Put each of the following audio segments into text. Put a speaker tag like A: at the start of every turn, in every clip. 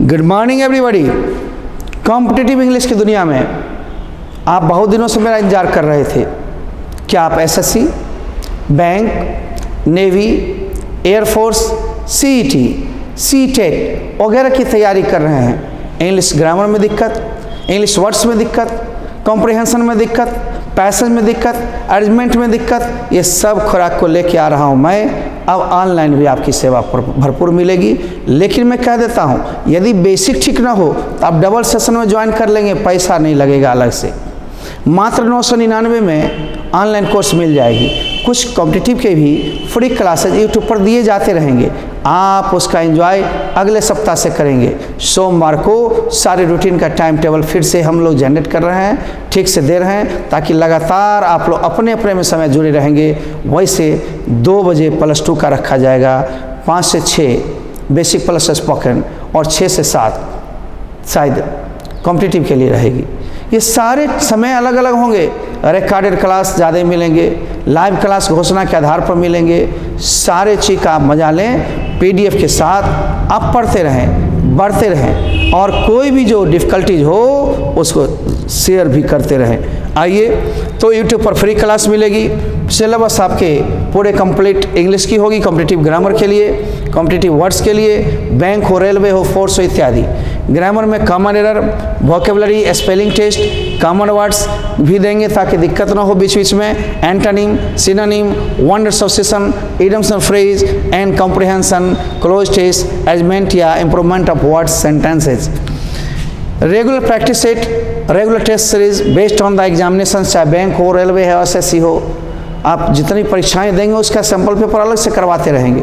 A: Good morning everybody. Competitive English की दुनिया में आप बहुत दिनों से मेरा इंतजार कर रहे थे। क्या आप SSC, bank, navy, air force, CET, CTET वगैरह की तैयारी कर रहे हैं? इंग्लिश ग्रामर में दिक्कत, इंग्लिश वर्ड्स में दिक्कत, कॉम्प्रिहेंशन में दिक्कत, पैसेज में दिक्कत, अरेंजमेंट में दिक्कत, ये सब खुराक को लेके आ रहा हूँ मैं। अब ऑनलाइन भी आपकी सेवा भरपूर मिलेगी। लेकिन मैं कह देता हूँ, यदि बेसिक ठीक ना हो तो आप डबल सेशन में ज्वाइन कर लेंगे, पैसा नहीं लगेगा अलग से। मात्र 999 में ऑनलाइन कोर्स मिल जाएगी। कुछ कॉम्पिटिटिव के भी फ्री क्लासेज यूट्यूब पर दिए जाते रहेंगे, आप उसका एंजॉय अगले सप्ताह से करेंगे। सोमवार को सारे रूटीन का टाइम टेबल फिर से हम लोग जनरेट कर रहे हैं, ठीक से दे रहे हैं, ताकि लगातार आप लोग अपने अपने में समय जुड़े रहेंगे। वैसे 2 बजे +2 का रखा जाएगा, 5 से 6 बेसिक प्लस स्पोकन और 6 से 7 शायद कॉम्पिटिटिव के लिए रहेगी। ये सारे समय अलग अलग होंगे। रिकॉर्डेड क्लास ज़्यादा मिलेंगे, लाइव क्लास घोषणा के आधार पर मिलेंगे। सारे चीज़ का आप मजा लें, पीडीएफ के साथ आप पढ़ते रहें, बढ़ते रहें, और कोई भी जो डिफ़िकल्टीज हो उसको शेयर भी करते रहें। आइए, तो यूट्यूब पर फ्री क्लास मिलेगी। सिलेबस आपके पूरे कंप्लीट इंग्लिश की होगी, कॉम्पिटिटिव ग्रामर के लिए, कॉम्पिटिटिव वर्ड्स के लिए, बैंक हो, रेलवे हो, फोर्स हो इत्यादि। ग्रामर में common error, vocabulary, spelling test, common words भी देंगे ताकि दिक्कत ना हो बीच बीच में। Antonym, synonym, words of session, idioms and phrase and comprehension, cloze test, arrangement या improvement of words, sentences. Regular practice set, regular test series based on the examination, चाहे बैंक हो, रेलवे है, एसएससी हो। आप जितनी परीक्षाएं देंगे उसका सैंपल पेपर अलग से करवाते रहेंगे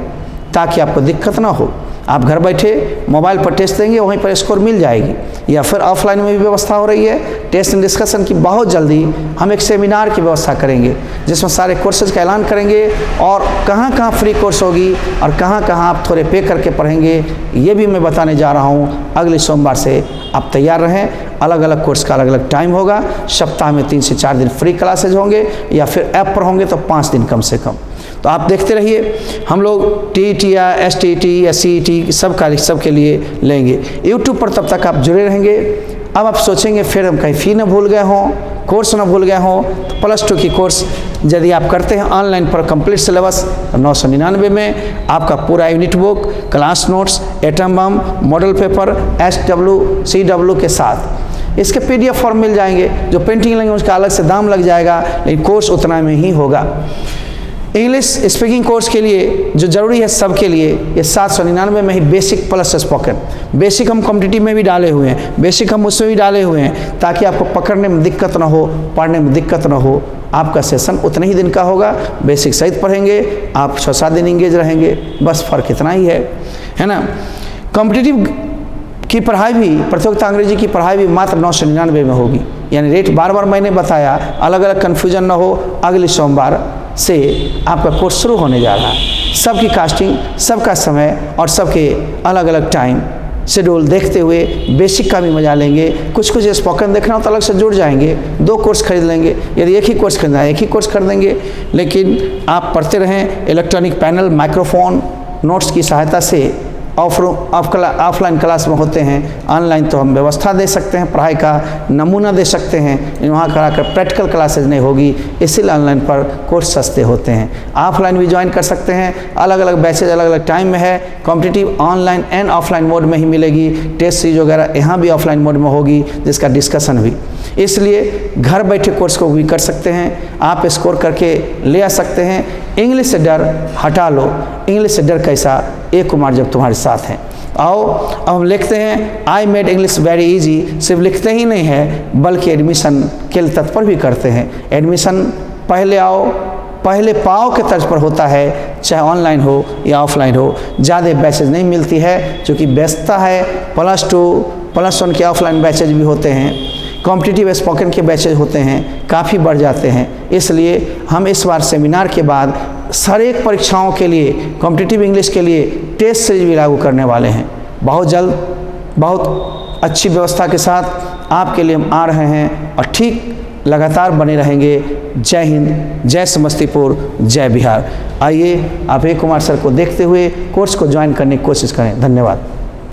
A: ताकि आपको दिक्कत ना हो। आप घर बैठे मोबाइल पर टेस्ट देंगे, वहीं पर स्कोर मिल जाएगी। या फिर ऑफलाइन में भी व्यवस्था हो रही है टेस्ट एंड डिस्कशन की। बहुत जल्दी हम एक सेमिनार की व्यवस्था करेंगे जिसमें सारे कोर्सेज का ऐलान करेंगे और कहाँ कहाँ फ्री कोर्स होगी और कहाँ कहाँ आप थोड़े पे करके पढ़ेंगे, ये भी मैं बताने जा रहा हूँ। अगले सोमवार से आप तैयार रहें। अलग अलग कोर्स का अलग अलग टाइम होगा। सप्ताह में 3 से 4 दिन फ्री क्लासेज होंगे, या फिर ऐप पर होंगे तो 5 दिन कम से कम। तो आप देखते रहिए। हम लोग टीईटी या एसटीईटी या सीईटी सब के लिए लेंगे यूट्यूब पर। तब तक आप जुड़े रहेंगे। अब आप सोचेंगे फिर हम कहीं फ़ी ना भूल गए हों, कोर्स ना भूल गए हों, तो +2 की कोर्स यदि आप करते हैं ऑनलाइन पर कंप्लीट सिलेबस 999 में आपका पूरा unit book, class notes, atom bomb, model paper, SW CW के साथ इसके PDF फॉर्म मिल जाएंगे। जो पेंटिंग लेंगे उसका अलग से दाम लग जाएगा, लेकिन कोर्स उतना में ही होगा। इंग्लिश स्पीकिंग कोर्स के लिए जो ज़रूरी है सबके लिए, ये 799 में ही बेसिक प्लस स्पोकन। बेसिक हम कॉम्पिटिटिव में भी डाले हुए हैं, बेसिक हम उसमें भी डाले हुए हैं ताकि आपको पकड़ने में दिक्कत ना हो, पढ़ने में दिक्कत ना हो। आपका सेशन उतने ही दिन का होगा। बेसिक सहित पढ़ेंगे, आप 6-7 दिन इंगेज रहेंगे, बस फ़र्क इतना ही है ना। कॉम्पिटिटिव की पढ़ाई भी, प्रतियोगिता अंग्रेजी की पढ़ाई भी मात्र 999 में होगी। यानी रेट बार बार मैंने बताया, अलग अलग कन्फ्यूजन ना हो। अगले सोमवार से आपका कोर्स शुरू होने जा रहा है। सबकी कास्टिंग, सबका समय और सबके अलग अलग टाइम शेड्यूल देखते हुए बेसिक का भी मजा लेंगे। कुछ स्पोकन देखना हो तो अलग से जुड़ जाएंगे, 2 कोर्स खरीद लेंगे। यदि एक ही कोर्स खरीदना है, एक ही कोर्स खरीदेंगे। लेकिन आप पढ़ते रहें। इलेक्ट्रॉनिक पैनल, माइक्रोफोन, नोट्स की सहायता से ऑफलाइन क्लास में होते हैं। ऑनलाइन तो हम व्यवस्था दे सकते हैं, पढ़ाई का नमूना दे सकते हैं, वहाँ कराकर प्रैक्टिकल क्लासेज नहीं होगी, इसीलिए ऑनलाइन पर कोर्स सस्ते होते हैं। ऑफलाइन भी ज्वाइन कर सकते हैं। अलग अलग बैचेज अलग अलग टाइम में है। Competitive online and offline mode में ही मिलेगी। टेस्ट सीरीज वगैरह यहाँ भी ऑफलाइन मोड में होगी, जिसका डिस्कशन भी। इसलिए घर बैठे कोर्स को भी कर सकते हैं। आप स्कोर करके ले आ सकते हैं। इंग्लिश से डर हटा लो। इंग्लिश से डर कैसा, ए कुमार जब तुम्हारे साथ हैं। आओ अब हम लिखते हैं I made English very easy. सिर्फ लिखते ही नहीं है बल्कि एडमिशन के लिए तत्पर भी करते हैं। एडमिशन पहले आओ पहले पाओ के तर्ज पर होता है, चाहे ऑनलाइन हो या ऑफलाइन हो। ज़्यादा बैचेज नहीं मिलती है क्योंकि व्यस्तता है। +2 +1 के ऑफलाइन बैचेज भी होते हैं, कॉम्पिटिटिव स्पोकन के बैचेज होते हैं, काफ़ी बढ़ जाते हैं। इसलिए हम इस बार सेमिनार के बाद सारे एक परीक्षाओं के लिए, कॉम्पिटिटिव इंग्लिश के लिए टेस्ट सीरीज भी लागू करने वाले हैं। बहुत जल्द बहुत अच्छी व्यवस्था के साथ आपके लिए हम आ रहे हैं और ठीक लगातार बने रहेंगे। जय हिंद, जय समस्तीपुर, जय बिहार। आइए आप ए कुमार सर को देखते हुए कोर्स को ज्वाइन करने की कोशिश करें। धन्यवाद।